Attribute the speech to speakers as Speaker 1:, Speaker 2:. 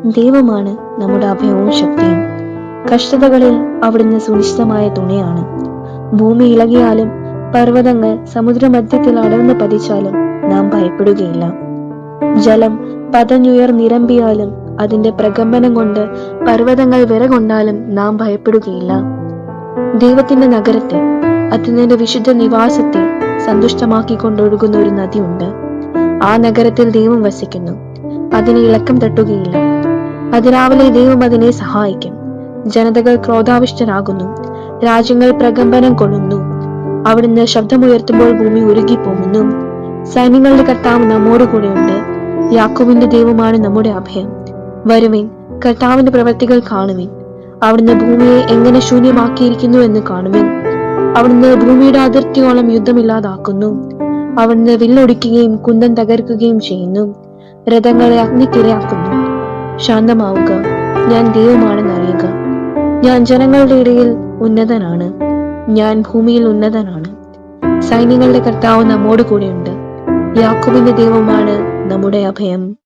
Speaker 1: ദൈവമാണ് നമ്മുടെ അഭയവും ശക്തിയും. കഷ്ടതകളിൽ അവിടുന്ന് സുനിശ്ചിതമായ തുണയാണ്. ഭൂമി ഇളകിയാലും പർവ്വതങ്ങൾ സമുദ്രമധ്യത്തിൽ അടർന്ന് പതിച്ചാലും നാം ഭയപ്പെടുകയില്ല. ജലം പതഞ്ഞുയർന്നിരമ്പിയാലും അതിന്റെ പ്രകമ്പനം കൊണ്ട് പർവ്വതങ്ങൾ വിറകൊണ്ടാലും നാം ഭയപ്പെടുകയില്ല. ദൈവത്തിന്റെ നഗരത്തെ, അത്യുന്നതന്റെ വിശുദ്ധ നിവാസത്തെ സന്തുഷ്ടമാക്കിക്കൊണ്ടൊഴുകുന്ന ഒരു നദിയുണ്ട്. ആ നഗരത്തിൽ ദൈവം വസിക്കുന്നു. അതിനെ ഇളക്കം തട്ടുകയില്ല. അതിരാവിലെ ദൈവം അതിനെ സഹായിക്കും. ജനതകൾ ക്രോധാവിഷ്ടരാകുന്നു, രാജ്യങ്ങൾ പ്രകമ്പനം കൊള്ളുന്നു. അവിടുന്ന് ശബ്ദമുയർത്തുമ്പോൾ ഭൂമി ഉരുകിപ്പോകുന്നു. സൈന്യങ്ങളുടെ കർത്താവ് നമ്മോട് കൂടെയുണ്ട്. യാക്കോബിന്റെ ദൈവമാണ് നമ്മുടെ അഭയം. വരുവിൻ, കർത്താവിന്റെ പ്രവൃത്തികൾ കാണുവിൻ. അവിടുന്ന് ഭൂമിയെ എങ്ങനെ ശൂന്യമാക്കിയിരിക്കുന്നു എന്ന് കാണുവിൻ. അവിടുന്ന് ഭൂമിയുടെ അതിർത്തിയോളം യുദ്ധമില്ലാതാക്കുന്നു. അവിടുന്ന് വില്ലൊടിക്കുകയും കുന്തം തകർക്കുകയും ചെയ്യുന്നു. രഥങ്ങളെ അഗ്നിക്കിരയാക്കുന്നു. ശാന്തമാവുക, ഞാൻ ദൈവമാണെന്ന് അറിയുക. ഞാൻ ജനങ്ങളുടെ ഇടയിൽ ഉന്നതനാണ്. ഞാൻ ഭൂമിയിൽ ഉന്നതനാണ്. സൈന്യങ്ങളുടെ കർത്താവ് നമ്മോട് കൂടെയുണ്ട്. യാക്കോബിന്റെ ദൈവമാണ് നമ്മുടെ അഭയം.